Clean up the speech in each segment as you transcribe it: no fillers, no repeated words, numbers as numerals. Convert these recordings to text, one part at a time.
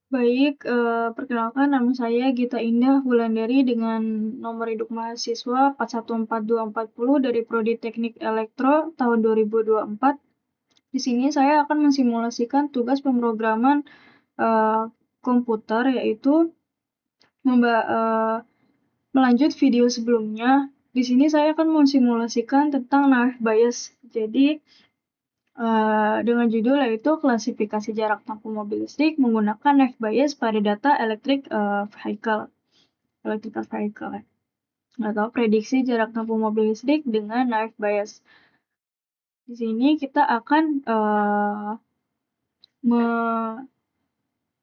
Baik, perkenalkan nama saya Gita Indah Wulandari dengan nomor induk mahasiswa 4142440 dari Prodi Teknik Elektro tahun 2024. Di sini saya akan mensimulasikan tugas pemrograman komputer, yaitu melanjut video sebelumnya. Di sini saya akan mensimulasikan tentang naif bias. Jadi dengan judul yaitu klasifikasi jarak tempuh mobil listrik menggunakan naif bias pada data electrical vehicle atau prediksi jarak tempuh mobil listrik dengan naif bias. Di sini kita akan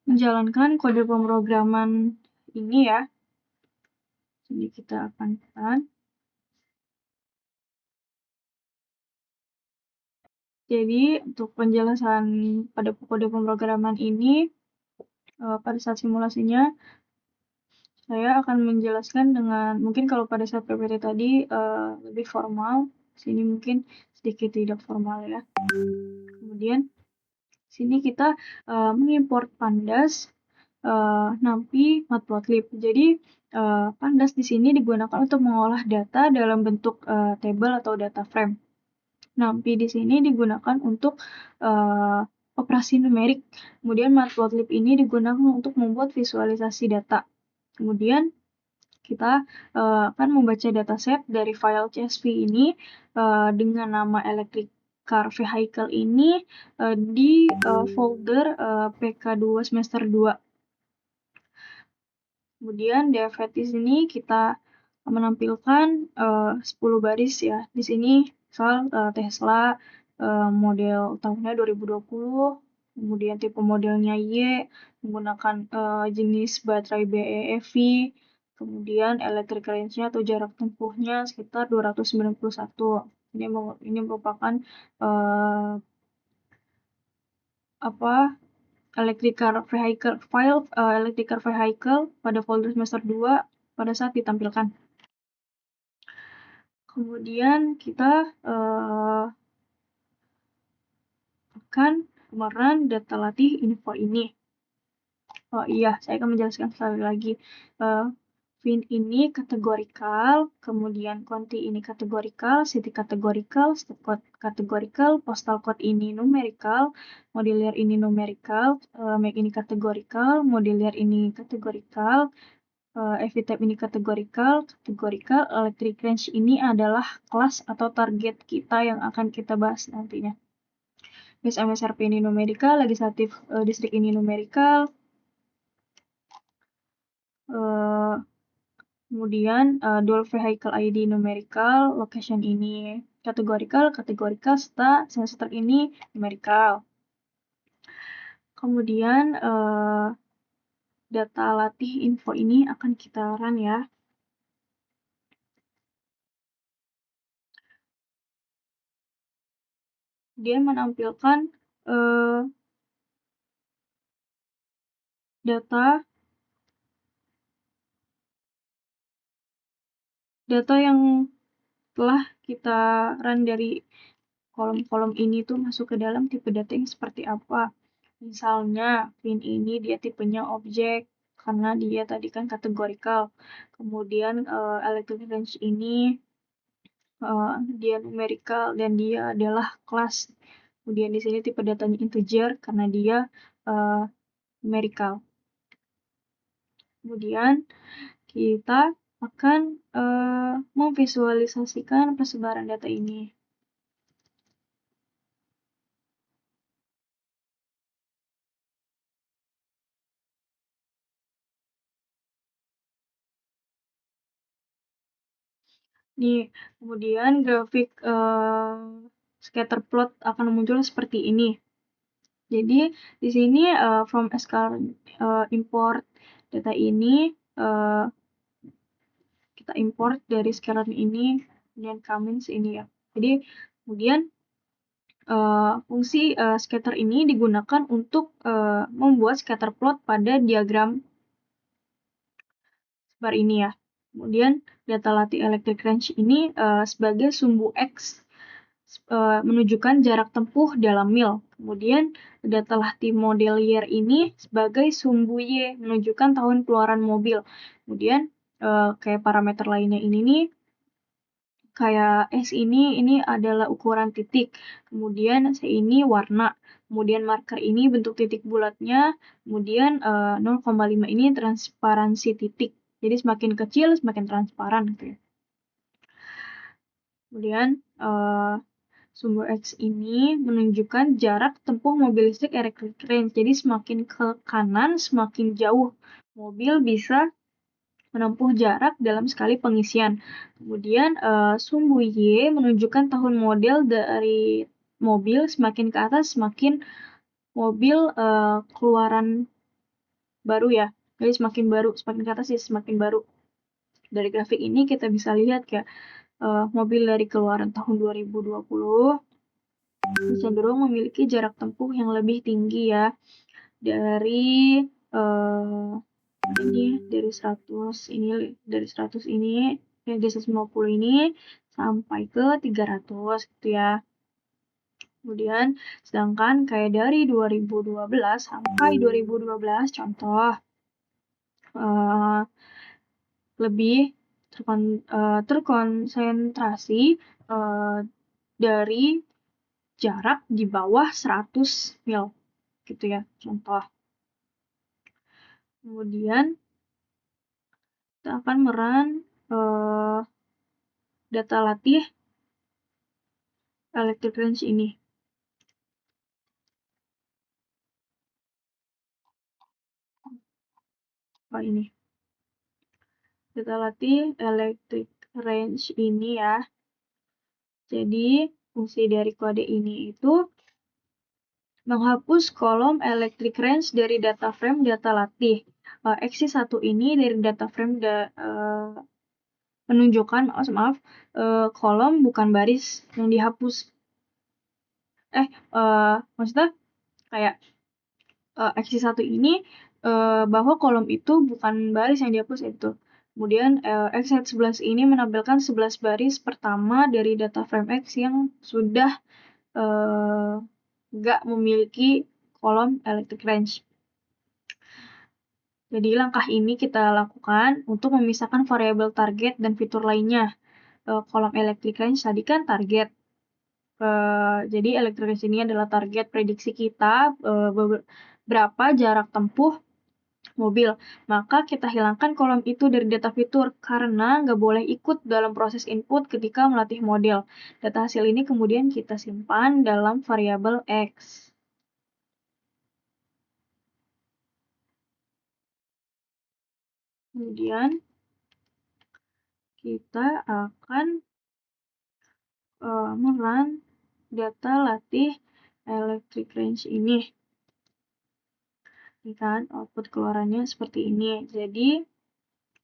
menjalankan kode pemrograman ini ya. Jadi kita akan tekan. Jadi untuk penjelasan pada kode pemrograman ini pada saat simulasinya saya akan menjelaskan dengan, mungkin kalau pada saat PPT tadi lebih formal, sini mungkin sedikit tidak formal ya. Kemudian sini kita mengimport pandas, NumPy, Matplotlib. Jadi pandas di sini digunakan untuk mengolah data dalam bentuk table atau data frame. NumPy di sini digunakan untuk operasi numerik. Kemudian Matplotlib ini digunakan untuk membuat visualisasi data. Kemudian kita akan membaca dataset dari file CSV ini dengan nama electric car vehicle ini di folder PK2 semester 2. Kemudian di FAT di sini kita menampilkan 10 baris ya. Di sini misal Tesla model tahunnya 2020, kemudian tipe modelnya Y, menggunakan jenis baterai BEV, kemudian electric range-nya atau jarak tempuhnya sekitar 291. Ini merupakan electric car vehicle file electric car vehicle pada folder semester 2 pada saat ditampilkan. Kemudian kita akan run data latih info ini. Oh iya, saya akan menjelaskan sekali lagi. VIN ini kategorikal, kemudian quantity ini kategorikal, city kategorikal, state code kategorikal, postal code ini numerical, model year ini numerical, make ini kategorikal, model year ini kategorikal, EV type ini kategorikal, electric range ini adalah kelas atau target kita yang akan kita bahas nantinya. Base MSRP ini numerical, legislatif distrik ini numerical, kemudian dual vehicle ID numerical, location ini kategorikal, serta sensor ini numerical. Kemudian data latih info ini akan kita run ya. Dia menampilkan data yang telah kita run dari kolom-kolom ini tuh masuk ke dalam tipe data yang seperti apa. Misalnya VIN ini dia tipenya objek karena dia tadi kan kategorikal. Kemudian electric range ini dia numerical dan dia adalah kelas. Kemudian di sini tipe datanya integer karena dia numerical. Kemudian kita akan memvisualisasikan persebaran data ini. Nih, kemudian grafik scatter plot akan muncul seperti ini. Jadi di sini from skr import data ini kita import dari scatter ini, kemudian comments ini ya. Jadi kemudian fungsi scatter ini digunakan untuk membuat scatter plot pada diagram bar ini ya. Kemudian data latih electric range ini sebagai sumbu X menunjukkan jarak tempuh dalam mil. Kemudian data latih model year ini sebagai sumbu Y, menunjukkan tahun keluaran mobil. Kemudian kayak parameter lainnya ini nih, kayak S ini adalah ukuran titik, kemudian C ini warna, kemudian marker ini bentuk titik bulatnya, kemudian 0,5 ini transparansi titik. Jadi semakin kecil semakin transparan gitu ya. Kemudian sumbu X ini menunjukkan jarak tempuh mobil listrik electric range. Jadi semakin ke kanan semakin jauh mobil bisa menempuh jarak dalam sekali pengisian. Kemudian sumbu Y menunjukkan tahun model dari mobil, semakin ke atas semakin mobil keluaran baru ya. Jadi semakin baru, semakin ke atas ya semakin baru. Dari grafik ini kita bisa lihat kayak mobil dari keluaran tahun 2020 cenderung memiliki jarak tempuh yang lebih tinggi ya. Dari ini dari 100 ini dari 100 ini dari 150 ini sampai ke 300 gitu ya. Kemudian sedangkan kayak dari 2012 sampai 2012 contoh lebih terkonsentrasi dari jarak di bawah 100 mil gitu ya contoh. Kemudian kita akan merun data latih electric range ini. Ini data latih electric range ini ya. Jadi fungsi dari kode ini itu menghapus kolom electric range dari data frame data latih. X1 ini dari data frame menunjukkan kolom bukan baris yang dihapus. Maksudnya kayak X1 ini bahwa kolom itu bukan baris yang dihapus itu. Kemudian X11 ini menampilkan 11 baris pertama dari data frame X yang sudah nggak memiliki kolom electric range. Jadi langkah ini kita lakukan untuk memisahkan variabel target dan fitur lainnya. Kolom electric range tadi kan target. Jadi electric range ini adalah target prediksi kita berapa jarak tempuh mobil. Maka kita hilangkan kolom itu dari data fitur karena nggak boleh ikut dalam proses input ketika melatih model. Data hasil ini kemudian kita simpan dalam variabel X. Kemudian kita akan merun data latih electric range ini. Ini kan output keluarannya seperti ini. Jadi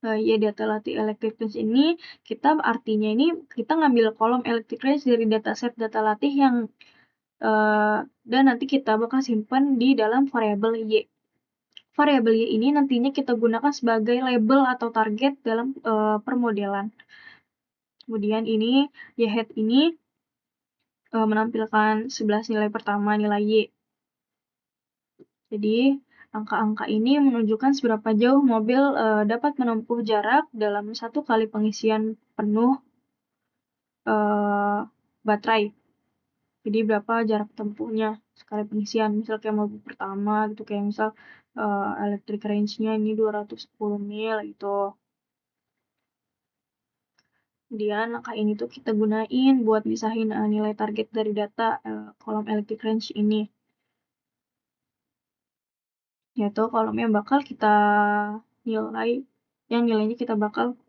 ya data latih electric range ini kita artinya ini kita ngambil kolom electric range dari dataset data latih yang dan nanti kita bakal simpan di dalam variabel Y. Variabel Y ini nantinya kita gunakan sebagai label atau target dalam permodelan. Kemudian ini Y hat ini menampilkan 11 nilai pertama nilai Y. Jadi angka-angka ini menunjukkan seberapa jauh mobil dapat menempuh jarak dalam satu kali pengisian penuh baterai. Jadi berapa jarak tempuhnya sekali pengisian. Misal kayak mobil pertama gitu, kayak misal electric range-nya ini 210 mil gitu. Kemudian angka ini tuh kita gunain buat misahin nilai target dari data kolom electric range ini. Yaitu kolom yang bakal kita nilai, yang nilainya kita bakal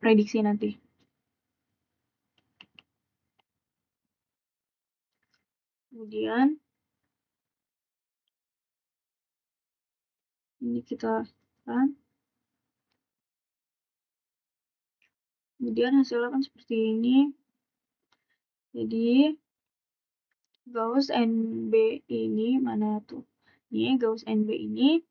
prediksi nanti. Kemudian ini kita kan. Kemudian hasilnya kan seperti ini. Jadi Gauss NB ini mana tuh? Ini Gauss NB ini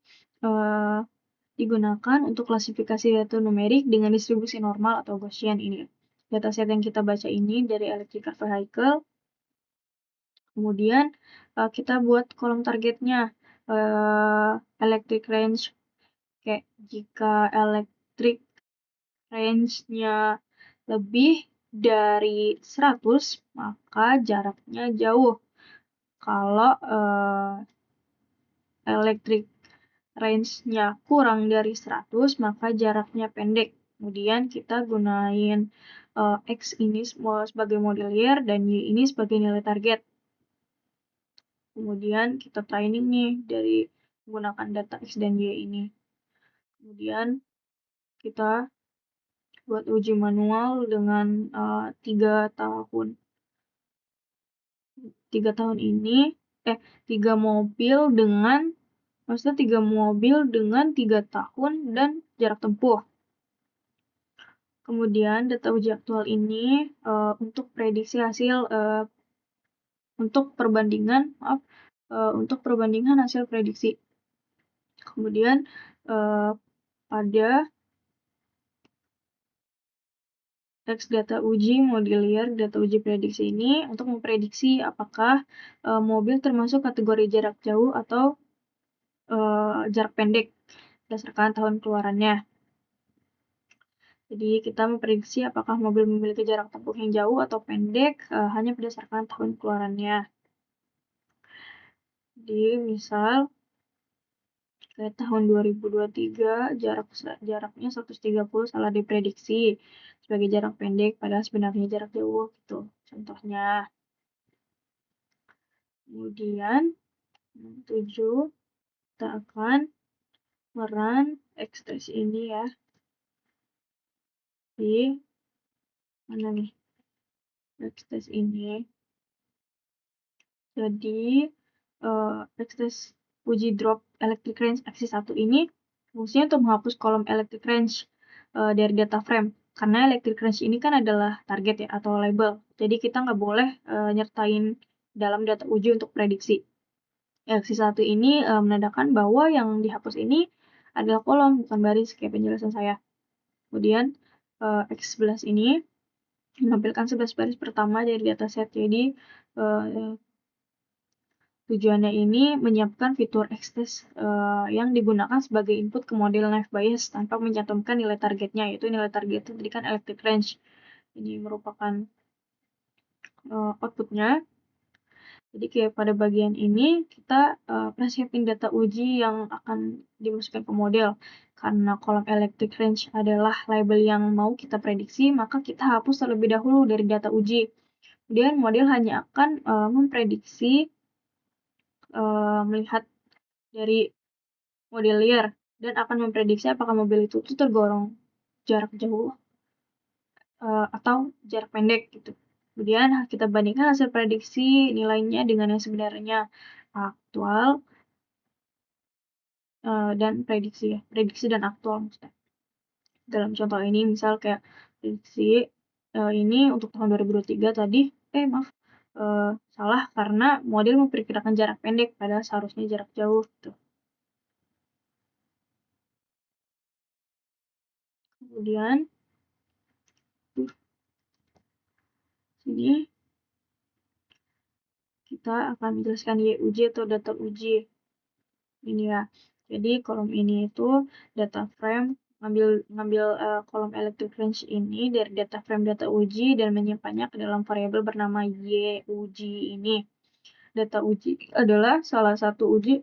digunakan untuk klasifikasi data numerik dengan distribusi normal atau Gaussian ini. Dataset yang kita baca ini dari electrical vehicle Kemudian kita buat kolom targetnya, electric range. Kayak jika electric range-nya lebih dari 100, maka jaraknya jauh. Kalau electric range-nya kurang dari 100, maka jaraknya pendek. Kemudian kita gunain X ini sebagai modelier dan Y ini sebagai nilai target. Kemudian kita training nih dari menggunakan data X dan Y ini. Kemudian kita buat uji manual dengan 3 tahun. 3 ini, 3 mobil dengan, maksudnya 3 mobil dengan 3 tahun dan jarak tempuh. Kemudian data uji aktual ini untuk prediksi hasil, untuk perbandingan hasil prediksi. Kemudian pada teks data uji modelier data uji prediksi ini untuk memprediksi apakah mobil termasuk kategori jarak jauh atau jarak pendek berdasarkan tahun keluarannya. Jadi kita memprediksi apakah mobil memiliki jarak tempuh yang jauh atau pendek hanya berdasarkan tahun keluarannya. Jadi misal kayak tahun 2023 jaraknya 130 salah diprediksi sebagai jarak pendek padahal sebenarnya jarak jauh gitu contohnya. Kemudian 7 kita akan merun ekstensi ini ya di mana nih ekstensi ini. Jadi ekstensi uji drop electric range aksi 1 ini fungsinya untuk menghapus kolom electric range dari data frame karena electric range ini kan adalah target ya atau label. Jadi kita nggak boleh nyertain dalam data uji untuk prediksi. Aksi 1 ini menandakan bahwa yang dihapus ini adalah kolom bukan baris kayak penjelasan saya. Kemudian X11 ini menampilkan 11 baris pertama dari dataset. Jadi tujuannya ini menyiapkan fitur X-test yang digunakan sebagai input ke model naive Bayes tanpa mencantumkan nilai targetnya, yaitu nilai target tadi kan electric range. Ini merupakan outputnya. Jadi kayak pada bagian ini kita persiapin data uji yang akan dimasukkan ke model. Karena kolom electric range adalah label yang mau kita prediksi, maka kita hapus terlebih dahulu dari data uji. Kemudian model hanya akan memprediksi melihat dari modelier dan akan memprediksi apakah mobil itu tergolong jarak jauh atau jarak pendek gitu. Kemudian kita bandingkan hasil prediksi nilainya dengan yang sebenarnya aktual dan prediksi dan aktual maksudnya. Dalam contoh ini misal kayak prediksi ini untuk tahun 2023 tadi salah karena model memperkirakan jarak pendek padahal seharusnya jarak jauh gitu. Kemudian sini kita akan menjelaskan YUJ atau data uji. Ini ya. Jadi kolom ini itu data frame ngambil kolom electric range ini dari data frame data uji dan menyimpannya ke dalam variabel bernama YUJ ini. Data uji adalah salah satu uji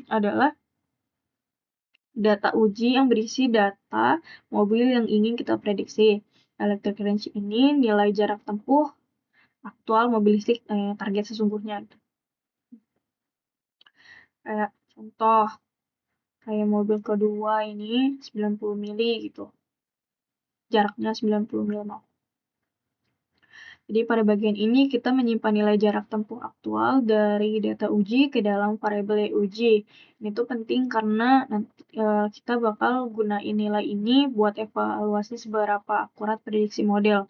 adalah data uji yang berisi data mobil yang ingin kita prediksi. Electric range ini nilai jarak tempuh aktual mobil listrik target sesungguhnya. Kayak contoh kayak mobil kedua ini 90 mili gitu. Jaraknya 90 mil. Jadi pada bagian ini kita menyimpan nilai jarak tempuh aktual dari data uji ke dalam variabel uji. Ini tuh penting karena nanti kita bakal gunain nilai ini buat evaluasi seberapa akurat prediksi model.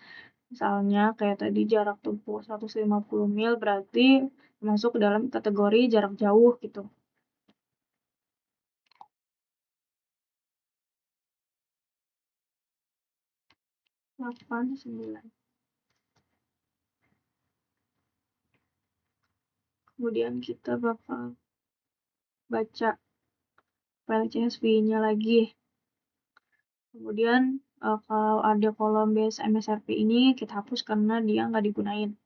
Misalnya kayak tadi jarak tempuh 150 mil berarti masuk ke dalam kategori jarak jauh gitu. 8, 9. Kemudian kita bakal baca file CSV-nya lagi. Kemudian kalau ada kolom base MSRP ini kita hapus karena dia nggak digunain.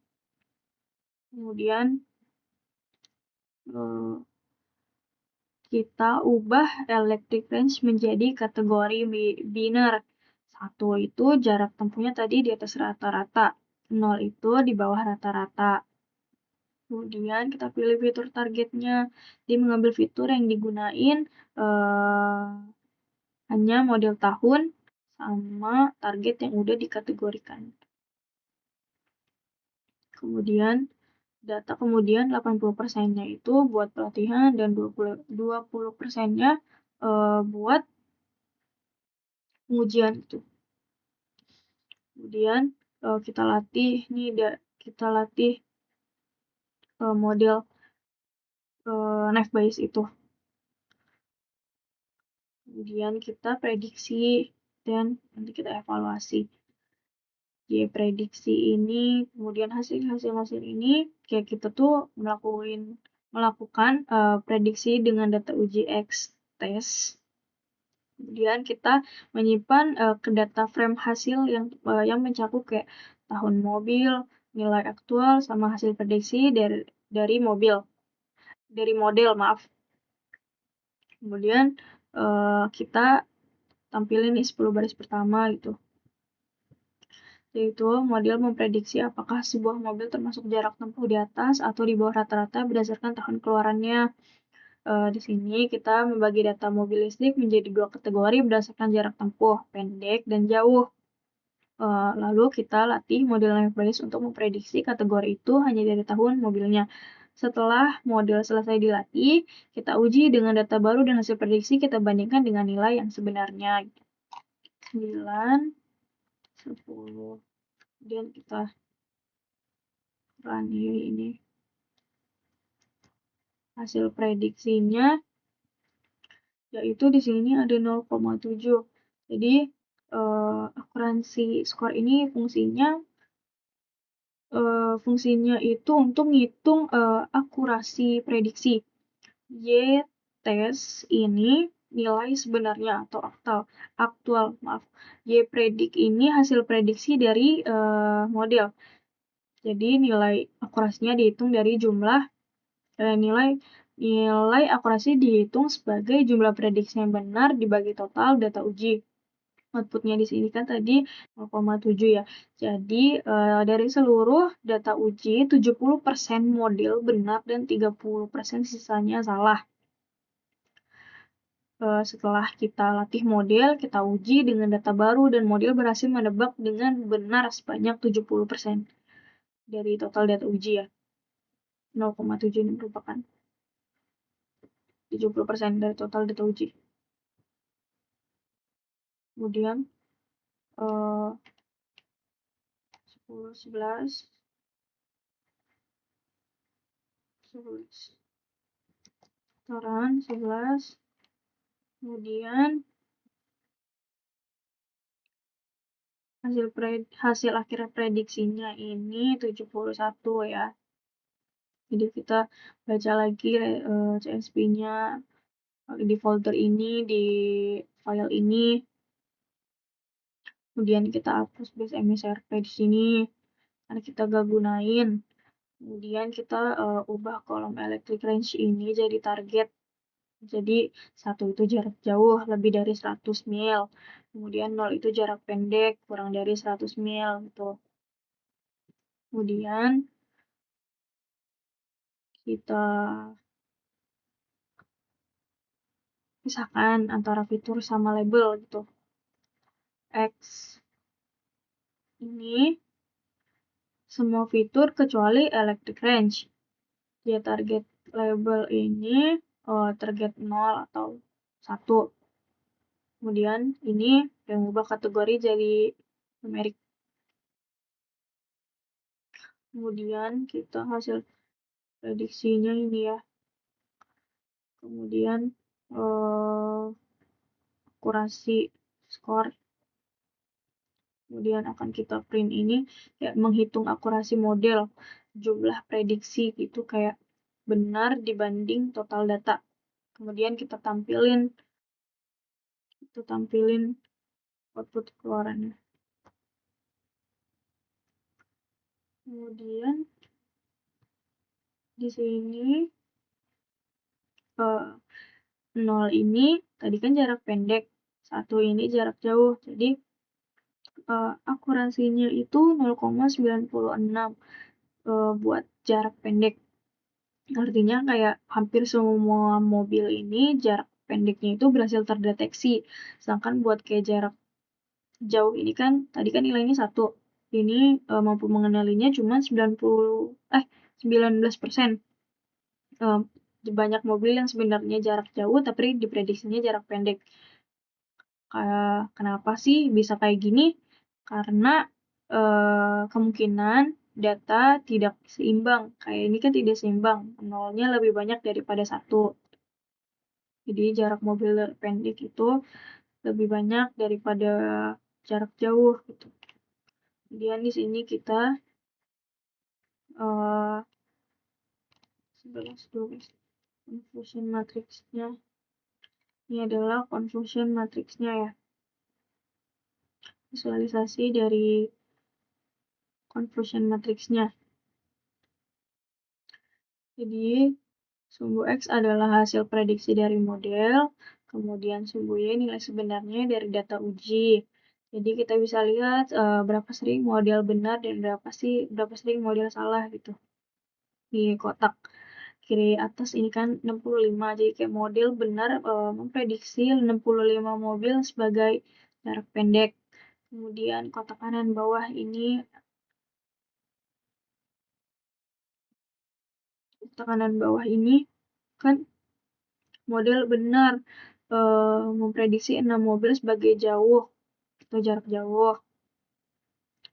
Kemudian kita ubah electric range menjadi kategori biner. 1 itu jarak tempuhnya tadi di atas rata-rata. 0 itu di bawah rata-rata. Kemudian kita pilih fitur targetnya. Dia mengambil fitur yang digunain hanya model tahun sama target yang udah dikategorikan. Kemudian data 80%-nya itu buat pelatihan dan 20%-nya buat pengujian itu. Kemudian kita latih model knife bias itu. Kemudian kita prediksi dan nanti kita evaluasi. Di prediksi ini, kemudian hasil ini kayak kita tuh melakukan prediksi dengan data uji X test. Kemudian kita menyimpan ke data frame hasil yang mencakup kayak tahun mobil, nilai aktual, sama hasil prediksi dari model, maaf. Kemudian kita tampilin nih 10 baris pertama gitu. Yaitu model memprediksi apakah sebuah mobil termasuk jarak tempuh di atas atau di bawah rata-rata berdasarkan tahun keluarannya. Di sini kita membagi data mobil listrik menjadi 2 kategori berdasarkan jarak tempuh, pendek dan jauh. Lalu kita latih model knife bias untuk memprediksi kategori itu hanya dari tahun mobilnya. Setelah model selesai dilatih, kita uji dengan data baru dan hasil prediksi kita bandingkan dengan nilai yang sebenarnya. 9, 10. Kemudian kita run ini. Hasil prediksinya yaitu di sini ada 0,7. Jadi akuransi skor ini fungsinya itu untuk ngitung akurasi prediksi. Y test ini nilai sebenarnya atau aktual, maaf. Y predik ini hasil prediksi dari model. Jadi nilai akurasinya dihitung dari jumlah nilai akurasi dihitung sebagai jumlah prediksi yang benar dibagi total data uji. Outputnya di sini kan tadi 0,7 ya. Jadi dari seluruh data uji 70% model benar dan 30% sisanya salah. Setelah kita latih model, kita uji dengan data baru dan model berhasil menebak dengan benar sebanyak 70% dari total data uji ya. 0,7 ini merupakan 70% dari total data uji. Kemudian 10, 11, Toran 11. Kemudian hasil akhir prediksinya ini 71 ya. Jadi kita baca lagi CSV-nya di folder ini, di file ini. Kemudian kita hapus base MSRP di sini karena kita gak gunain. Kemudian kita ubah kolom electric range ini jadi target. Jadi 1 itu jarak jauh lebih dari 100 mil. Kemudian 0 itu jarak pendek kurang dari 100 mil gitu. Kemudian kita pisahkan antara fitur sama label gitu. X ini semua fitur kecuali electric range. Dia target label ini target 0 atau 1. Kemudian ini yang ubah kategori jadi numerik. Kemudian kita hasil prediksinya ini ya. Kemudian akurasi skor. Kemudian akan kita print ini kayak menghitung akurasi model, jumlah prediksi gitu kayak benar dibanding total data. Kemudian kita tampilin output keluarannya. Kemudian di sini 0 ini tadi kan jarak pendek, 1 ini jarak jauh. Jadi akurasinya itu 0,96 buat jarak pendek. Artinya kayak hampir semua mobil ini jarak pendeknya itu berhasil terdeteksi. Sedangkan buat kayak jarak jauh ini kan tadi kan nilainya 1. Ini mampu mengenalinya cuma 19%. Banyak mobil yang sebenarnya jarak jauh tapi diprediksinya jarak pendek. Kenapa sih bisa kayak gini? Karena kemungkinan data tidak seimbang. Kayak ini kan tidak seimbang, 0-nya lebih banyak daripada 1. Jadi jarak mobil pendek itu lebih banyak daripada jarak jauh gitu. Kemudian di sini kita 11 confusion matrixnya. Ini adalah confusion matrixnya ya. Visualisasi dari confusion matrixnya. Jadi sumbu X adalah hasil prediksi dari model, kemudian sumbu Y nilai sebenarnya dari data uji. Jadi kita bisa lihat berapa sering model benar dan berapa sering model salah gitu. Di kotak kiri atas ini kan 65, jadi kayak model benar memprediksi 65 mobil sebagai jarak pendek. Kemudian kotak kanan bawah ini kan model benar memprediksi 6 mobil sebagai jauh atau jarak jauh.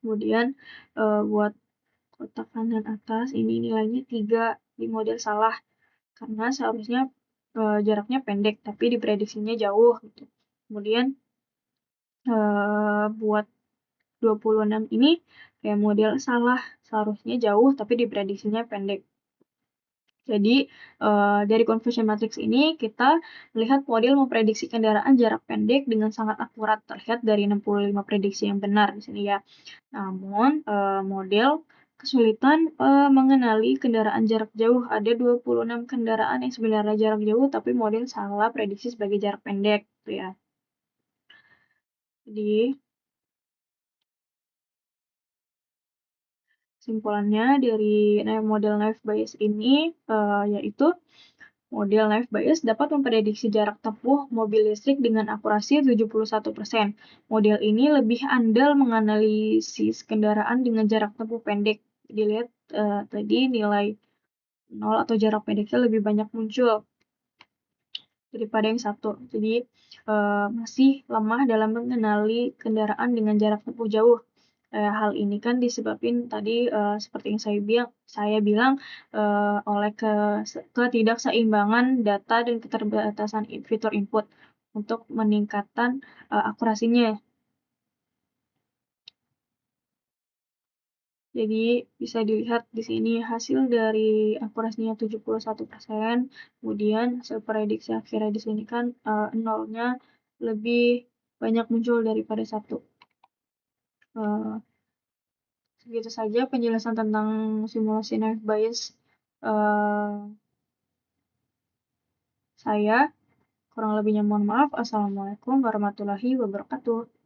Kemudian buat kotak kanan atas ini nilainya 3 di model salah karena seharusnya jaraknya pendek tapi diprediksinya jauh gitu. Kemudian buat 26 ini kayak model salah, seharusnya jauh tapi diprediksinya pendek. Jadi dari confusion matrix ini kita melihat model memprediksi kendaraan jarak pendek dengan sangat akurat terlihat dari 65 prediksi yang benar di sini ya. Namun model kesulitan mengenali kendaraan jarak jauh. Ada 26 kendaraan yang sebenarnya jarak jauh tapi model salah prediksi sebagai jarak pendek gitu ya. Jadi kesimpulannya dari model naive Bayes ini yaitu model naive Bayes dapat memprediksi jarak tempuh mobil listrik dengan akurasi 71%. Model ini lebih andal menganalisis kendaraan dengan jarak tempuh pendek. Dilihat tadi nilai 0 atau jarak pendeknya lebih banyak muncul daripada yang 1. Jadi masih lemah dalam mengenali kendaraan dengan jarak tempuh jauh. Hal ini kan disebabkan tadi seperti yang saya bilang oleh ketidakseimbangan data dan keterbatasan fitur input untuk meningkatkan akurasinya. Jadi bisa dilihat di sini hasil dari akurasinya 71%, kemudian hasil prediksi akhirnya di sini kan 0-nya lebih banyak muncul daripada 1. Segitu saja penjelasan tentang simulasi naive Bayes saya. Kurang lebihnya mohon maaf. Assalamualaikum warahmatullahi wabarakatuh.